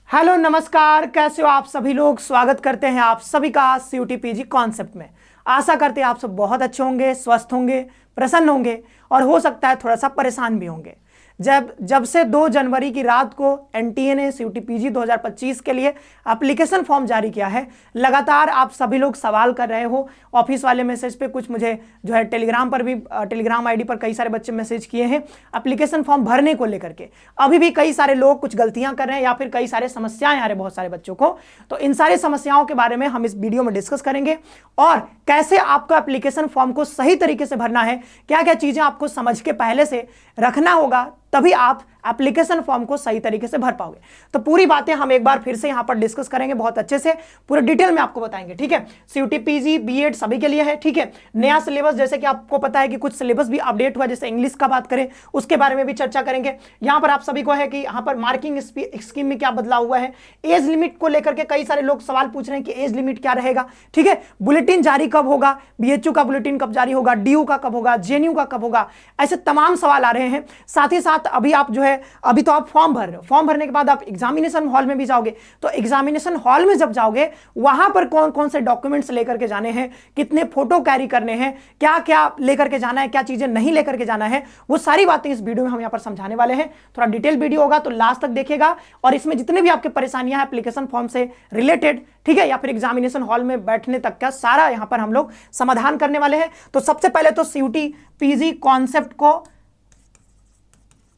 Hello नमस्कार, कैसे हो आप सभी लोग। स्वागत करते हैं आप सभी का सीयूटी पीजी कॉन्सेप्ट में। आशा करते हैं आप सब बहुत अच्छे होंगे, स्वस्थ होंगे, प्रसन्न होंगे और हो सकता है थोड़ा सा परेशान भी होंगे। जब से 2 जनवरी की रात को एनटीए ने सीयूटी पीजी 2025 के लिए एप्लीकेशन फॉर्म जारी किया है, लगातार आप सभी लोग सवाल कर रहे हो। ऑफिस वाले मैसेज पे, कुछ मुझे जो है टेलीग्राम पर भी, टेलीग्राम आईडी पर कई सारे बच्चे मैसेज किए हैं एप्लीकेशन फॉर्म भरने को लेकर के। अभी भी कई सारे लोग कुछ गलतियां कर रहे हैं या फिर कई सारे समस्याएं आ रहे बहुत सारे बच्चों को। तो इन सारी समस्याओं के बारे में हम इस वीडियो में डिस्कस करेंगे और कैसे आपको एप्लीकेशन फॉर्म को सही तरीके से भरना है, क्या क्या चीजें आपको समझ के पहले से रखना होगा, तभी आप एप्लीकेशन फॉर्म को सही तरीके से भर पाओगे। तो पूरी बातें हम एक बार फिर से यहां पर डिस्कस करेंगे, बहुत अच्छे से पूरे डिटेल में आपको बताएंगे। ठीक है, सीयूटी पीजी बीएड सभी के लिए है। ठीक है, नया सिलेबस, जैसे कि आपको पता है कि कुछ सिलेबस भी अपडेट हुआ, जैसे इंग्लिश का बात करें उसके बारे में भी चर्चा करेंगे। यहां पर आप सभी को है कि यहां पर मार्किंग स्कीम में क्या बदलाव हुआ है, एज लिमिट को लेकर के कई सारे लोग सवाल पूछ रहे हैं कि एज लिमिट क्या रहेगा। ठीक है, बुलेटिन जारी कब होगा, बीएचयू का बुलेटिन कब जारी होगा, डीयू का कब होगा, जेएनयू का कब होगा, ऐसे तमाम सवाल आ रहे हैं। साथ ही साथ अभी आप जो है, अभी तो आप फॉर्म भर रहे हो, फॉर्म भरने के बाद आप एग्जामिनेशन हॉल में भी जाओगे। तो एग्जामिनेशन हॉल में जब जाओगे, वहां पर कौन कौन से डॉक्यूमेंट्स लेकर के जाने हैं, कितने फोटो कैरी करने हैं, क्या क्या लेकर के जाना है, क्या चीजें नहीं लेकर के जाना है, वो सारी बातें इस वीडियो में हम यहां पर समझाने वाले हैं। थोड़ा डिटेल वीडियो होगा तो लास्ट तक देखिएगा और इसमें जितने भी आपके परेशानियां हैं एप्लीकेशन फॉर्म से रिलेटेड, ठीक है, या फिर एग्जामिनेशन हॉल में बैठने तक का सारा यहां पर हम लोग समाधान करने वाले हैं। तो सबसे पहले तो सीयूटी पीजी कॉन्सेप्ट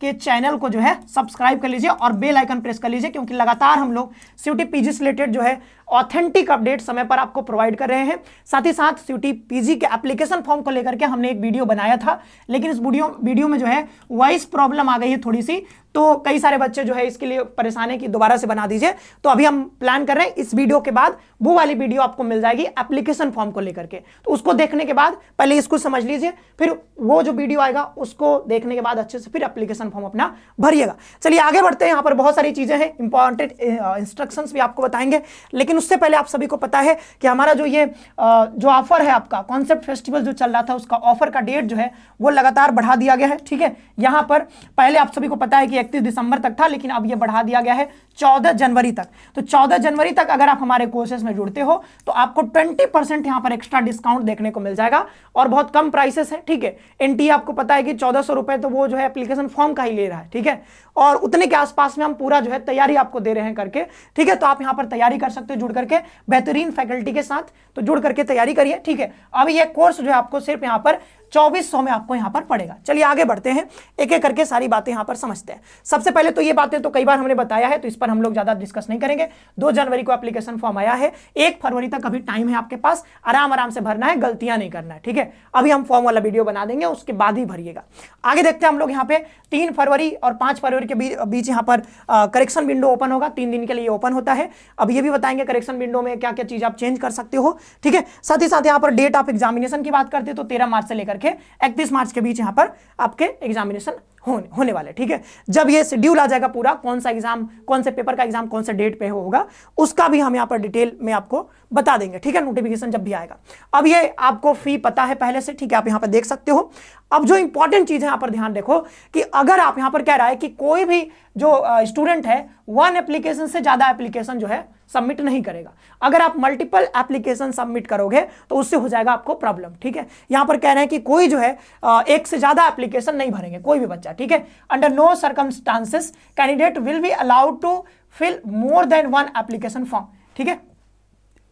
के चैनल को जो है सब्सक्राइब कर लीजिए और बेल आइकन प्रेस कर लीजिए, क्योंकि लगातार हम लोग सीयूटी पीजी से रिलेटेड जो है ऑथेंटिक अपडेट समय पर आपको प्रोवाइड कर रहे हैं। साथ ही साथ सीयूटी पीजी के एप्लीकेशन फॉर्म को लेकर के हमने एक वीडियो बनाया था, लेकिन इस वीडियो में जो है वॉइस प्रॉब्लम आ गई है थोड़ी सी, तो कई सारे बच्चे जो है इसके लिए परेशान है कि दोबारा से बना दीजिए। तो अभी हम प्लान कर रहे हैं इस वीडियो के बाद वो वाली वीडियो आपको मिल जाएगी एप्लीकेशन फॉर्म को लेकर के, तो उसको देखने के बाद पहले इसको समझ लीजिए, फिर वो जो वीडियो आएगा उसको देखने के बाद अच्छे से फिर एप्लीकेशन फॉर्म अपना भरिएगा। चलिए आगे बढ़ते हैं। यहाँ पर बहुत सारी चीजें हैं, इंपॉर्टेंट इंस्ट्रक्शंस भी आपको बताएंगे, लेकिन उससे पहले आप सभी को पता है कि हमारा जो ये जो ऑफर है आपका कॉन्सेप्ट फेस्टिवल जो चल रहा था, उसका ऑफर का डेट जो है वो लगातार बढ़ा दिया गया है। ठीक है, यहाँ पर पहले आप सभी को पता है कि 31 दिसंबर तक था, लेकिन अब ये बढ़ा दिया गया है 14 जनवरी तक। तो 14 जनवरी तक अगर आप हमारे कोर्सेज में जुड़ते हो तो आपको 20% यहाँ पर एक्स्ट्रा डिस्काउंट देखने को मिल जाएगा और बहुत कम प्राइसेस है। ठीक है, एनटीए आपको पता है कि 1400 रुपए तो वो जो है एप्लीकेशन फॉर्म का ही ले रहा है। ठीक है, और उतने के आसपास में हम पूरा जो है तैयारी आपको दे रहे हैं करके। ठीक है, तो आप यहाँ पर तैयारी कर सकते हो जुड़ करके बेहतरीन फैकल्टी के साथ, तो जुड़ करके तैयारी करिए। ठीक है, अब ये कोर्स जो है आपको सिर्फ यहाँ पर 2400 में आपको यहां पर पड़ेगा। चलिए आगे बढ़ते हैं, एक एक करके सारी बातें यहां पर समझते हैं। सबसे पहले तो ये बातें तो कई बार हमने बताया है, तो इस पर हम लोग ज्यादा डिस्कस नहीं करेंगे। 2 जनवरी को एप्लीकेशन फॉर्म आया है, 1 फरवरी तक अभी टाइम है आपके पास, आराम से भरना है, गलतियां नहीं करना है। ठीक है, अभी हम फॉर्म वाला वीडियो बना देंगे, उसके बाद ही भरिएगा। आगे देखते हैं हम लोग यहाँ पे 3 फरवरी और 5 फरवरी के बीच यहाँ पर करेक्शन विंडो ओपन होगा, 3 दिन के लिए ओपन होता है। अब ये भी बताएंगे करेक्शन विंडो में क्या क्या चीज आप चेंज कर सकते हो। ठीक है, साथ ही साथ यहाँ पर डेट आप एग्जामिनेशन की बात करते हो तो 13 मार्च से लेकर के 31 मार्च के बीच यहां पर आपके एग्जामिनेशन होने वाले। ठीक है, जब ये शेड्यूल आ जाएगा पूरा, कौन सा एग्जाम, कौन से पेपर का एग्जाम कौन से डेट पे होगा, उसका भी हम यहां पर डिटेल में आपको बता देंगे। ठीक है, नोटिफिकेशन जब भी आएगा। अब ये आपको फी पता है पहले से, ठीक है, आप यहां पर देख सकते हो। अब जो इंपॉर्टेंट चीज है यहां पर ध्यान देखो कि अगर आप यहां पर कह रहा है कि कोई भी जो स्टूडेंट है 1 एप्लीकेशन से ज्यादा एप्लीकेशन जो है सबमिट नहीं करेगा। अगर आप मल्टीपल एप्लीकेशन सबमिट करोगे तो उससे हो जाएगा आपको प्रॉब्लम। ठीक है, यहां पर कह रहे हैं कि कोई जो है 1 से ज्यादा एप्लीकेशन नहीं भरेंगे कोई भी बच्चा। ठीक है, under no circumstances candidate will be allowed to fill more than 1 application form. ठीक है,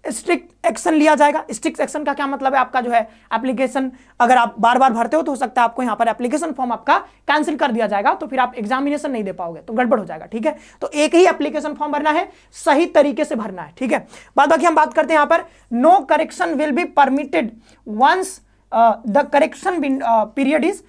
स्ट्रिक्ट एक्शन लिया जाएगा। स्ट्रिक्ट एक्शन का क्या मतलब है, आपका जो है एप्लीकेशन अगर आप बार बार भरते हो तो हो सकता है आपको यहां पर एप्लीकेशन फॉर्म आपका कैंसिल कर दिया जाएगा, तो फिर आप एग्जामिनेशन नहीं दे पाओगे, तो गड़बड़ हो जाएगा। ठीक है, तो एक ही एप्लीकेशन फॉर्म भरना है, सही तरीके से भरना है। ठीक है, बाद बाकी हम बात करते हैं यहां पर no correction will be permitted once the correction period is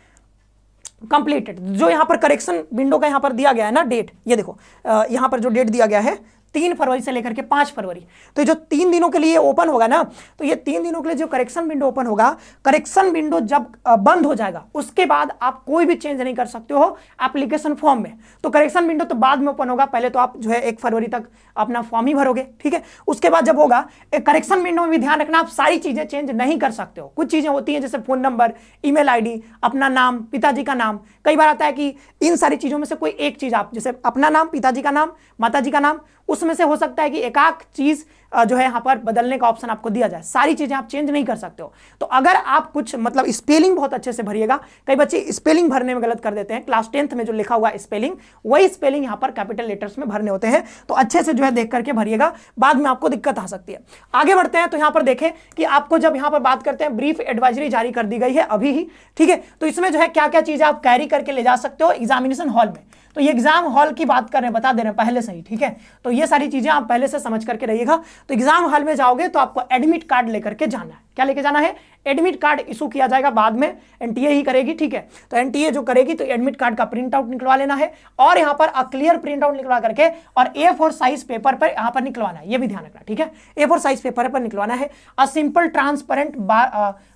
completed. जो यहां पर करेक्शन विंडो का यहां पर दिया गया है ना डेट, ये देखो यहां पर जो डेट दिया गया है 3 फरवरी से लेकर के 5 फरवरी, तो जो 3 दिनों के लिए ओपन होगा ना, तो ये 3 दिनों के लिए जो करेक्शन विंडो ओपन होगा, करेक्शन विंडो जब बंद हो जाएगा उसके बाद आप कोई भी चेंज नहीं कर सकते हो एप्लीकेशन फॉर्म में। तो करेक्शन विंडो तो बाद में ओपन होगा, पहले तो आप जो है 1 फरवरी तक अपना फॉर्म ही भरोगे। ठीक है, उसके बाद जब होगा करेक्शन विंडो में भी ध्यान रखना, आप सारी चीजें चेंज नहीं कर सकते हो। कुछ चीजें होती हैं जैसे फोन नंबर, ईमेल आईडी, अपना नाम, पिताजी का नाम। कई बार आता है कि इन सारी चीजों में से कोई एक चीज आप, जैसे अपना नाम, पिताजी का नाम, माताजी का नाम, उसमें से हो सकता है कि एकाक चीज जो है यहाँ पर बदलने का ऑप्शन आपको दिया जाए, सारी चीजें आप चेंज नहीं कर सकते हो। तो अगर आप कुछ मतलब स्पेलिंग बहुत अच्छे से भरिएगा, कई बच्चे स्पेलिंग भरने में गलत कर देते हैं, क्लास 10th में जो लिखा हुआ स्पेलिंग वही स्पेलिंग यहाँ पर कैपिटल लेटर्स में भरने होते हैं, तो अच्छे से जो है देख करके भरिएगा, बाद में आपको दिक्कत आ सकती है। आगे बढ़ते हैं तो यहाँ पर देखें कि आपको जब यहाँ पर बात करते हैं ब्रीफ एडवाइजरी जारी कर दी गई है अभी ही, ठीक है, तो इसमें जो है क्या क्या चीजें आप कैरी करके ले जा सकते हो एग्जामिनेशन हॉल में। तो ये एग्जाम हॉल की बात कर रहे हैं, बता दे रहे हैं पहले से ही, ठीक है, तो ये सारी चीजें आप पहले से समझ करके रहिएगा। तो एग्जाम हॉल में जाओगे तो आपको एडमिट कार्ड लेकर के जाना है। क्या लेके जाना है? एडमिट कार्ड इशू किया जाएगा बाद में, एनटीए ही करेगी, ठीक है, तो एनटीए जो करेगी तो एडमिट कार्ड का प्रिंट आउट निकलवा लेना है और यहाँ पर क्लियर प्रिंट आउट निकलवा करके और A4 साइज पेपर पर यहाँ पर निकलवाना है, ये भी ध्यान रखना, ठीक है, A4 साइज पेपर पर निकलवाना है। सिंपल ट्रांसपेरेंट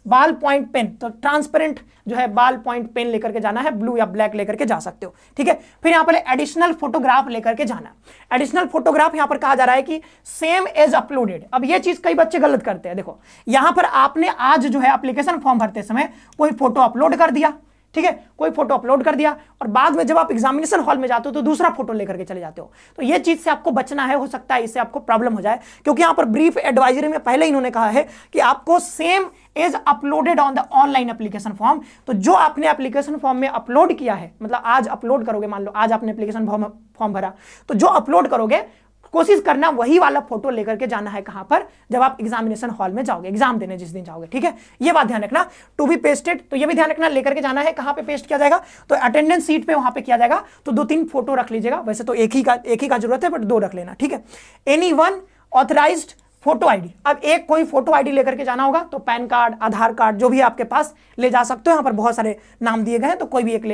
बाल पॉइंट पेन, तो ट्रांसपेरेंट जो है बाल पॉइंट पेन लेकर के जाना है, ब्लू या ब्लैक लेकर के जा सकते हो, ठीक है। फिर यहाँ पर एडिशनल फोटोग्राफ लेकर के जाना। एडिशनल फोटोग्राफ यहाँ पर कहा जा रहा है कि सेम एज अपलोडेड। अब ये चीज कई बच्चे गलत करते हैं, देखो यहाँ पर आपने आज जो है एप्लीकेशन फॉर्म भरते समय कोई फोटो अपलोड कर दिया, ठीक है, कोई फोटो अपलोड कर दिया और बाद में जब आप एग्जामिनेशन हॉल में जाते हो तो दूसरा फोटो लेकर के चले जाते हो, तो ये चीज से आपको बचना है। हो सकता है इससे आपको प्रॉब्लम हो जाए, क्योंकि यहां पर ब्रीफ एडवाइजरी में पहले इन्होंने कहा है कि आपको same as uploaded on the online application form. तो जो आपने एप्लीकेशन फॉर्म में अपलोड किया है, मतलब आज अपलोड करोगे, मान लो आज आपने एप्लीकेशन फॉर्म भरा, तो जो अपलोड करोगे कोशिश करना वही वाला फोटो लेकर के जाना है, कहां पर? जब आप एग्जामिनेशन हॉल में जाओगे, एग्जाम देने जिस दिन जाओगे, ठीक है, ये बात ध्यान रखना। टू बी पेस्टेड, तो ये भी ध्यान रखना, लेकर के जाना है, कहां पे पेस्ट किया जाएगा? तो अटेंडेंस सीट पे वहां पे किया जाएगा। तो 2-3 फोटो रख लीजिएगा, वैसे तो एक ही का जरूरत है, बट 2 रख लेना, ठीक है। Any one authorised photo ID, अब एक कोई फोटो आईडी लेकर के जाना होगा, तो पैन कार्ड, आधार कार्ड जो भी आपके पास ले जा सकते हो, यहाँ पर बहुत सारे नाम दिए गए हैं, तो कोई भी एक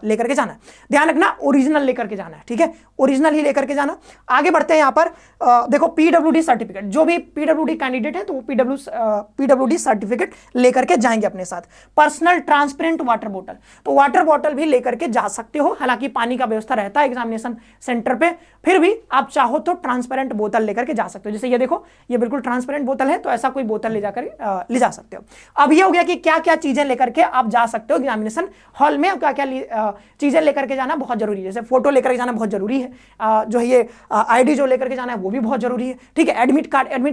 लेकर के जाना है। ध्यान रखना ओरिजिनल लेकर के जाना है, ठीक है, ओरिजिनल ही लेकर के जाना। आगे बढ़ते हैं, यहाँ पर देखो पीडब्ल्यूडी सर्टिफिकेट, जो भी पीडब्ल्यूडी कैंडिडेट है तो वो पीडब्ल्यूडी सर्टिफिकेट लेकर के जाएंगे अपने साथ। पर्सनल ट्रांसपेरेंट वाटर बोतल, तो वाटर बोतल भी लेकर के जा सकते हो, हालांकि पानी का व्यवस्था रहता है एग्जामिनेशन सेंटर पे, फिर भी आप चाहो तो ट्रांसपेरेंट बोतल लेकर के जा सकते हो। जैसे ये देखो, ये बिल्कुल ट्रांसपेरेंट बोतल है, तो ऐसा कोई बोतल ले जा सकते हो। अब ये हो गया कि क्या क्या चीजें लेकर के आप जा सकते हो एग्जामिनेशन हॉल में, क्या क्या चीजें लेकर के जाना बहुत जरूरी है। जैसे फोटो लेकर के जाना बहुत जरूरी है, जो है ये आईडी जो लेकर के जाना है वो भी बहुत जरूरी है, ठीक है। एडमिट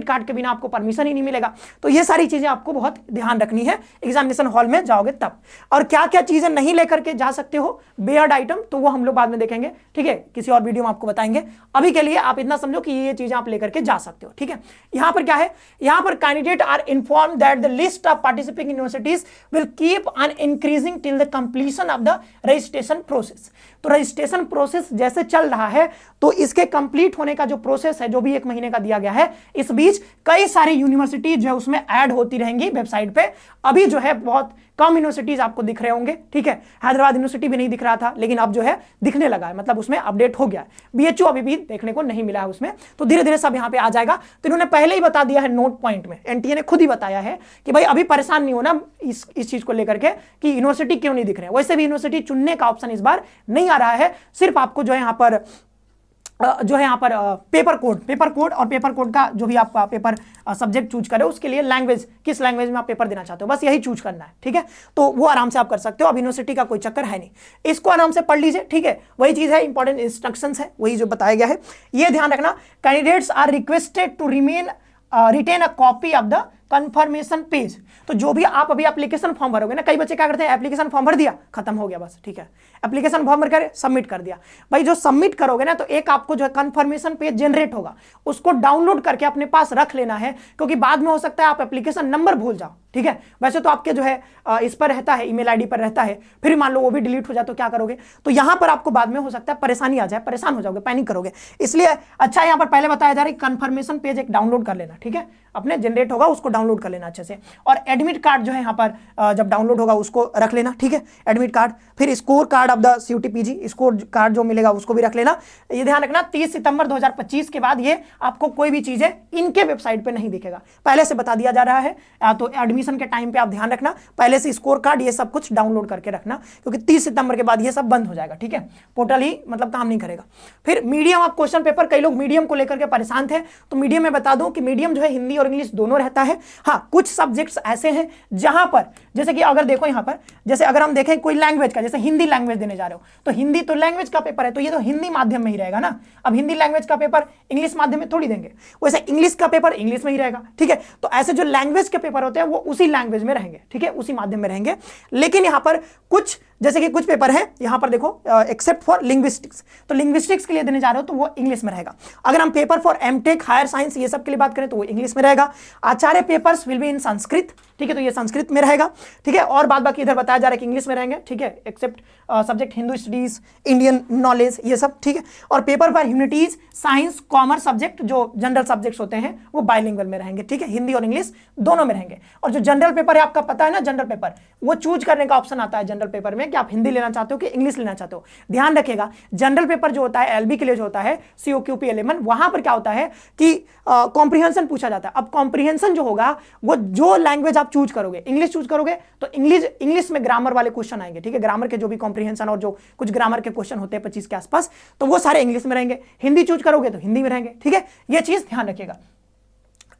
कार्ड के बिना आपको परमिशन ही नहीं मिलेगा। तो ये सारी चीजें आपको बहुत ध्यान रखनी है एग्जामिनेशन हॉल में जाओगे तब। और क्या क्या चीजें नहीं लेकर के जा सकते हो, बेयर्ड आइटम, तो वो हम लोग बाद में देखेंगे, ठीक है, किसी और वीडियो में आपको बताएंगे। अभी के लिए आप इतना समझो कि ये चीजें आप लेकर के जा सकते हो, ठीक है। यहां पर क्या है, यहां पर candidate are inform that the list of participating universities will keep on increasing till the completion of the registration process. तो रजिस्ट्रेशन प्रोसेस जैसे चल रहा है, तो इसके कंप्लीट होने का जो प्रोसेस है, जो भी 1 महीने का दिया गया है, इस बीच कई सारी यूनिवर्सिटी जो है उसमें ऐड होती रहेंगी वेबसाइट पे। अभी जो है बहुत कम यूनिवर्सिटीज आपको दिख रहे होंगे, ठीक है, हैदराबाद यूनिवर्सिटी भी नहीं दिख रहा था, लेकिन अब जो है दिखने लगा है, मतलब उसमें अपडेट हो गया है। बीएचयू अभी भी देखने को नहीं मिला है उसमें, तो धीरे धीरे सब यहाँ पे आ जाएगा। तो इन्होंने पहले ही बता दिया है नोट पॉइंट में, एनटीए ने खुद ही बताया है कि भाई अभी परेशान नहीं होना इस चीज को लेकर के कि यूनिवर्सिटी क्यों नहीं दिख रहे हैं। वैसे भी यूनिवर्सिटी चुनने का ऑप्शन इस बार नहीं आ रहा है, सिर्फ आपको जो है यहाँ पर पेपर कोड और पेपर कोड का जो भी आप पेपर सब्जेक्ट चूज करें, उसके लिए लैंग्वेज, किस लैंग्वेज में आप पेपर देना चाहते हो, बस यही चूज करना है, ठीक है। तो वो आराम से आप कर सकते हो, अब यूनिवर्सिटी का कोई चक्कर है नहीं, इसको आराम से पढ़ लीजिए, ठीक है। वही चीज है, इंपॉर्टेंट इंस्ट्रक्शंस है, वही जो बताया गया है, ये ध्यान रखना। Candidates are requested to retain a copy of the confirmation page. तो जो भी आप अभी एप्लीकेशन फॉर्म भरोगे ना, कई बच्चे क्या करते हैं, एप्लीकेशन फॉर्म भर दिया, खत्म हो गया बस, ठीक है, एप्लीकेशन फॉर्म भर कर सबमिट कर दिया। भाई जो सबमिट करोगे ना, तो एक आपको जो है कंफर्मेशन पेज जनरेट होगा, उसको डाउनलोड करके अपने पास रख लेना है, क्योंकि बाद में हो सकता है आप एप्लीकेशन नंबर भूल जाओ, ठीक है। वैसे तो आपके जो है इस पर रहता है, ईमेल आईडी पर रहता है, फिर मान लो वो भी डिलीट हो जाए तो क्या करोगे? तो यहां पर आपको बाद में हो सकता है परेशानी आ जाए, परेशान हो जाओगे, पैनिक करोगे। इसलिए अच्छा यहां पर पहले बताया जा रहा है कंफर्मेशन पेज एक डाउनलोड कर लेना, ठीक है, अपने जनरेट होगा उसको डाउनलोड कर लेना अच्छे से। और एडमिट कार्ड जो है यहाँ पर जब डाउनलोड होगा उसको रख लेना, ठीक है, एडमिट कार्ड। फिर score card of the CUT-PG, score card जो मिलेगा उसको भी रख लेना। ये ध्यान रखना 30 सितंबर 2025 के बाद ये आपको कोई भी चीजें इनके वेबसाइट पे नहीं दिखेगा, पहले से बता दिया जा रहा है। तो एडमिशन के टाइम पे आप ध्यान रखना, पहले से स्कोर कार्ड ये सब कुछ डाउनलोड करके रखना, क्योंकि 30 सितंबर के बाद ये सब बंद हो जाएगा, ठीक है, पोर्टल ही मतलब काम नहीं करेगा। फिर मीडियम ऑफ क्वेश्चन पेपर, कई लोग मीडियम को लेकर के परेशान थे, तो मीडियम में बता दूं कि मीडियम जो है हिंदी और इंग्लिश दोनों रहता है। हाँ, कुछ सब्जेक्ट्स ऐसे हैं जहां पर जैसे कि अगर देखो यहां पर, जैसे अगर हम देखें कोई लैंग्वेज का, जैसे हिंदी लैंग्वेज देने जा रहे हो, तो हिंदी तो लैंग्वेज का पेपर है, तो ये तो हिंदी माध्यम में ही रहेगा ना। अब हिंदी लैंग्वेज का पेपर इंग्लिश माध्यम में थोड़ी देंगे, वैसे इंग्लिश का पेपर इंग्लिश में ही रहेगा, ठीक है। तो ऐसे जो लैंग्वेज के पेपर होते हैं वो उसी लैंग्वेज में रहेंगे, ठीक है, उसी माध्यम में रहेंगे। लेकिन यहां पर कुछ, जैसे कि कुछ पेपर है यहां पर देखो, एक्सेप्ट फॉर लिंग्विस्टिक्स, तो लिंग्विस्टिक्स के लिए देने जा रहे हो तो वो इंग्लिश में रहेगा। अगर हम paper for MTech, higher science, ये सब के लिए बात करें तो वो इंग्लिश में रहेगा। Acharya papers will be in Sanskrit, ठीक है, तो ये संस्कृत में रहेगा, ठीक है। और बाद बाकी इधर बताया जा रहा है कि इंग्लिश में रहेंगे, ठीक है, except subject Hindu studies, Indian knowledge, ये सब, ठीक है। और paper for humanities, science, commerce subject जो जनरल सब्जेक्ट्स होते हैं वो बाइलिंगुअल में रहेंगे, ठीक है, हिंदी और इंग्लिश दोनों में रहेंगे। और जो जनरल पेपर है आपका पता है ना, जनरल पेपर वो चूज करने का ऑप्शन आता है जनरल पेपर में कि आप हिंदी लेना चाहते हो कि इंग्लिश लेना चाहते हो। ध्यान रखिएगा, जनरल पेपर जो होता है एलबी के लिए जो होता है, COQP एलिमेंट, वहां पर क्या होता है कि कॉम्प्रिहेंशन पूछा जाता है। अब कॉम्प्रिहेंशन जो होगा वो जो लैंग्वेज आप चूज करोगे, इंग्लिश चूज करोगे तो इंग्लिश में ग्रामर वाले क्वेश्चन आएंगे, ठीक है, ग्रामर के जो भी कॉम्प्रिहेंशन और जो कुछ ग्रामर के क्वेश्चन होते हैं 25 के आसपास, तो वो सारे इंग्लिश में रहेंगे। हिंदी चूज करोगे तो हिंदी में रहेंगे, ठीक है, ये चीज ध्यान रखिएगा।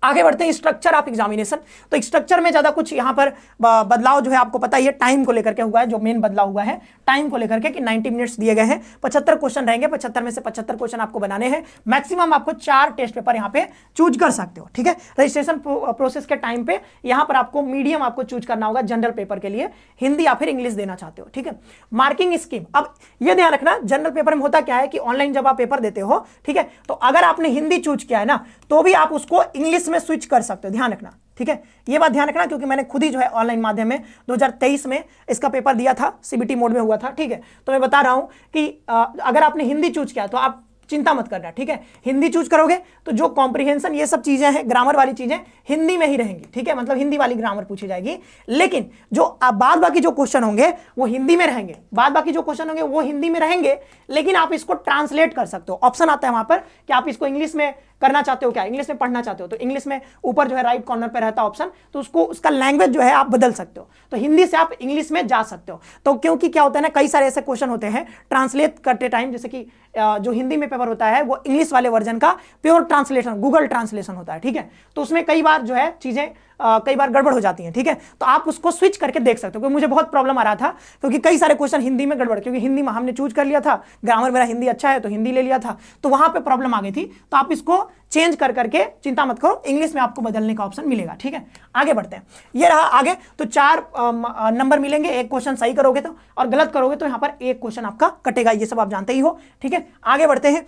आगे बढ़ते हैं, स्ट्रक्चर ऑफ एग्जामिनेशन। तो स्ट्रक्चर में ज्यादा कुछ यहां पर बदलाव जो है आपको पता ही है, टाइम को लेकर के हुआ है, जो मेन बदलाव हुआ है टाइम को लेकर के कि 90 मिनट्स दिए गए हैं, 75 क्वेश्चन रहेंगे, 75 में से 75 क्वेश्चन आपको बनाने हैं। मैक्सिमम आपको 4 टेस्ट पेपर यहां पे चूज कर सकते हो, ठीक है। रजिस्ट्रेशन प्रोसेस के टाइम पे यहां पर आपको मीडियम आपको चूज करना होगा जनरल पेपर के लिए, हिंदी या फिर इंग्लिश देना चाहते हो, ठीक है। मार्किंग स्कीम, अब यह ध्यान रखना, जनरल पेपर में होता क्या है कि ऑनलाइन जब आप पेपर देते हो, ठीक है, तो अगर आपने हिंदी चूज किया है ना तो भी आप उसको इंग्लिश में स्विच कर सकते हो, ध्यान रखना, ठीक है, ये बात ध्यान रखना, क्योंकि मैंने खुद ही जो है ऑनलाइन माध्यम में 2023 में इसका पेपर दिया था, CBT मोड में हुआ था, ठीक है। तो मैं बता रहा हूं कि अगर आपने हिंदी चूज किया तो आप चिंता मत करना, ठीक है। हिंदी चूज करोगे तो जो कॉम्प्रिहेंशन ये सब चीजें हैं, ग्रामर वाली चीजें हिंदी में ही रहेंगी, ठीक है, मतलब हिंदी वाली ग्रामर पूछी जाएगी। लेकिन जो बाद बाकी जो क्वेश्चन होंगे वो हिंदी में रहेंगे, बाद बाकी जो क्वेश्चन होंगे वो हिंदी में रहेंगे, लेकिन आप इसको ट्रांसलेट कर सकते हो। ऑप्शन आता है वहां पर कि आप इसको इंग्लिश में करना चाहते हो, क्या इंग्लिश में पढ़ना चाहते हो, तो इंग्लिश में ऊपर जो है राइट कॉर्नर पे रहता है ऑप्शन, तो उसको उसका लैंग्वेज जो है आप बदल सकते हो, तो हिंदी से आप इंग्लिश में जा सकते हो। तो क्योंकि क्या होता है ना, कई सारे ऐसे क्वेश्चन होते हैं ट्रांसलेट करते टाइम, जैसे कि जो हिंदी में पेपर होता है वो इंग्लिश वाले वर्जन का प्योर ट्रांसलेशन, गूगल ट्रांसलेशन होता है, ठीक है, तो उसमें कई बार जो है चीजें कई बार गड़बड़ हो जाती हैं, ठीक है। तो आप उसको स्विच करके देख सकते हो, क्योंकि मुझे बहुत प्रॉब्लम आ रहा था, क्योंकि कई सारे क्वेश्चन हिंदी में गड़बड़, क्योंकि हिंदी में हमने चूज कर लिया था, ग्रामर मेरा हिंदी अच्छा है तो हिंदी ले लिया था, तो वहां पे प्रॉब्लम आ गई थी। तो आप इसको चेंज कर करके, चिंता मत करो, इंग्लिश में आपको बदलने का ऑप्शन मिलेगा, ठीक है। आगे बढ़ते हैं, ये रहा आगे, तो 4 नंबर मिलेंगे, एक क्वेश्चन सही करोगे तो, और गलत करोगे तो यहां पर एक क्वेश्चन आपका कटेगा, ये सब आप जानते ही हो, ठीक है। आगे बढ़ते हैं,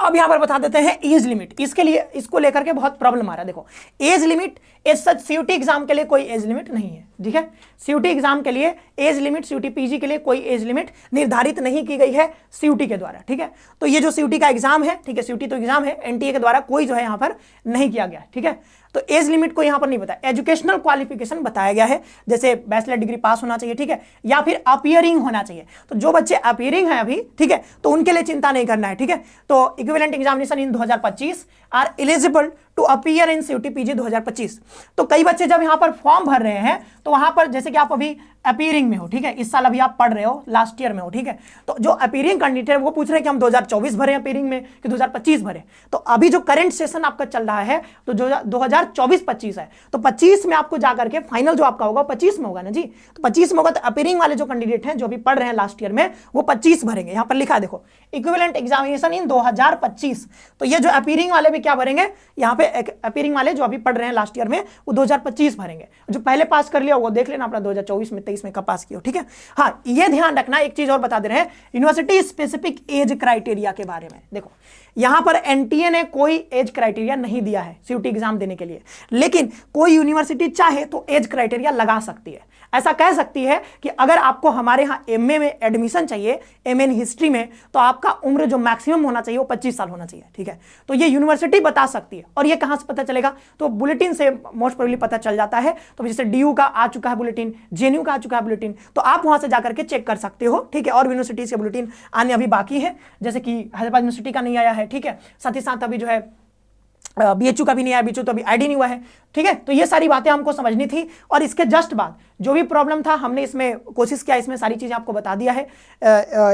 अब यहां पर बता देते हैं एज लिमिट, इसके लिए इसको लेकर के बहुत प्रॉब्लम आ रहा है। देखो age limit, age such CUT exam के लिए कोई एज लिमिट नहीं है, ठीक है, CUT एग्जाम के लिए एज लिमिट, CUT PG के लिए कोई एज लिमिट निर्धारित नहीं की गई है CUT के द्वारा, ठीक है। तो ये जो CUT का एग्जाम है, ठीक है, CUT तो एग्जाम है, NTA के द्वारा कोई जो है यहां पर नहीं किया गया, ठीक है। तो एज लिमिट को यहां पर नहीं बताया, एजुकेशनल क्वालिफिकेशन बताया गया है, जैसे बैचलर डिग्री पास होना चाहिए, ठीक है, या फिर अपीयरिंग होना चाहिए। तो जो बच्चे अपीयरिंग है अभी, ठीक है, तो उनके लिए चिंता नहीं करना है, ठीक है। तो equivalent examination in 2025 are eligible to appear in CUT PG 2025। तो कई बच्चे जब यहां पर फॉर्म भर रहे हैं तो वहां पर जैसे कि आप अभी अपीयरिंग में हो, ठीक है, इस साल अभी आप पढ़ रहे हो, लास्ट ईयर में हो, ठीक है, तो जो अपीयरिंग कैंडिडेट है वो पूछ रहे हैं कि हम 2024 भरे अपीयरिंग में कि 2025 भरे। तो अभी जो करंट सेशन आपका चल रहा है तो जो 2024-25 है, तो 25 में आपको जाकर के फाइनल जो आपका होगा 25 में होगा ना जी, तो 25 में होगा। तो अपीयरिंग वाले जो कैंडिडेट हैं जो अभी पढ़ रहे हैं लास्ट ईयर में, वो 25 भरेंगे। यहां पर लिखा है देखो, इक्विवेलेंट एग्जामिनेशन इन 2025। तो ये जो अपीयरिंग वाले भी क्या भरेंगे, यहां पे अपीयरिंग वाले जो अभी पढ़ रहे हैं लास्ट ईयर में वो 2025 भरेंगे। जो पहले पास कर लिया वो देख लेना अपना 2024 में 23 में कब पास किया, ठीक है। हाँ, ये ध्यान रखना, एक चीज और बता दे रहे हैं यूनिवर्सिटी स्पेसिफिक एज क्राइटेरिया के बारे में। देखो यहां पर NTA ने कोई एज क्राइटेरिया नहीं दिया है CUT एग्जाम देने के लिए, लेकिन कोई यूनिवर्सिटी चाहे तो एज क्राइटेरिया लगा सकती है। ऐसा कह सकती है कि अगर आपको हमारे यहाँ MA में एडमिशन चाहिए, MA इन हिस्ट्री में, तो आपका उम्र जो मैक्सिमम होना चाहिए वो 25 साल होना चाहिए, ठीक है। तो ये यूनिवर्सिटी बता सकती है। और ये कहां से पता चलेगा, तो बुलेटिन से मोस्ट प्रोबेबली पता चल जाता है। तो जैसे DU का आ चुका है बुलेटिन, JNU का आ चुका है बुलेटिन, तो आप वहां से जाकर के चेक कर सकते हो, ठीक है। और यूनिवर्सिटीज के बुलेटिन आने अभी बाकी है, जैसे कि हैदराबाद यूनिवर्सिटी का नहीं आया है, ठीक है, साथ ही साथ अभी जो है BHU का भी नहीं आया, BHU तो अभी ID नहीं हुआ है, ठीक है। तो ये सारी बातें हमको समझनी थी। और इसके जस्ट बाद जो भी प्रॉब्लम था हमने इसमें कोशिश किया, इसमें सारी चीज़ें आपको बता दिया है।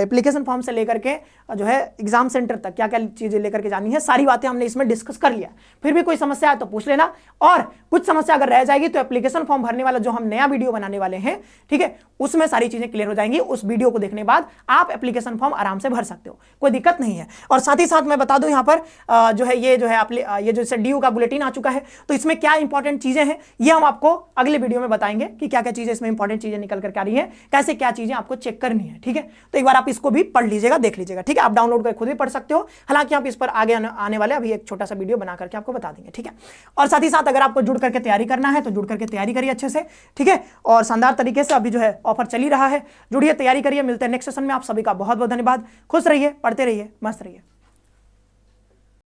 एप्लीकेशन फॉर्म से लेकर के जो है एग्जाम सेंटर तक क्या क्या चीज़ें लेकर के जानी है, सारी बातें हमने इसमें डिस्कस कर लिया। फिर भी कोई समस्या है तो पूछ लेना, और कुछ समस्या अगर रह जाएगी तो एप्लीकेशन फॉर्म भरने वाला जो हम नया वीडियो बनाने वाले हैं, ठीक है, उसमें सारी चीज़ें क्लियर हो जाएंगी। उस वीडियो को देखने बाद आप एप्लीकेशन फॉर्म आराम से भर सकते हो, कोई दिक्कत नहीं है। और साथ ही साथ मैं बता दूं यहाँ पर जो है ये जो DU का बुलेटिन आ चुका है, तो इसमें क्या इंपॉर्टेंट चीज़ें हैं ये हम आपको अगले वीडियो में बताएंगे कि क्या क्या चीज़ें इसमें इंपॉर्टेंट चीज़ें निकल करके आ रही हैं, कैसे क्या चीज़ें आपको चेक करनी है, ठीक है। तो एक बार आप इसको भी पढ़ लीजिएगा, देख लीजिएगा, ठीक है। आप डाउनलोड कर खुद भी पढ़ सकते हो, हालांकि आप इस पर आगे आने वाले अभी एक छोटा सा वीडियो बना करके आपको बता देंगे, ठीक है। और साथ ही साथ अगर आपको जुड़ करके तैयारी करना है तो जुड़ करके तैयारी करिए अच्छे से, ठीक है। और शानदार तरीके से अभी जो है ऑफर चल ही रहा है, जुड़िए, तैयारी करिए। मिलते हैं नेक्स्ट सेशन में। आप सभी का बहुत बहुत धन्यवाद। खुश रहिए, पढ़ते रहिए, मस्त रहिए।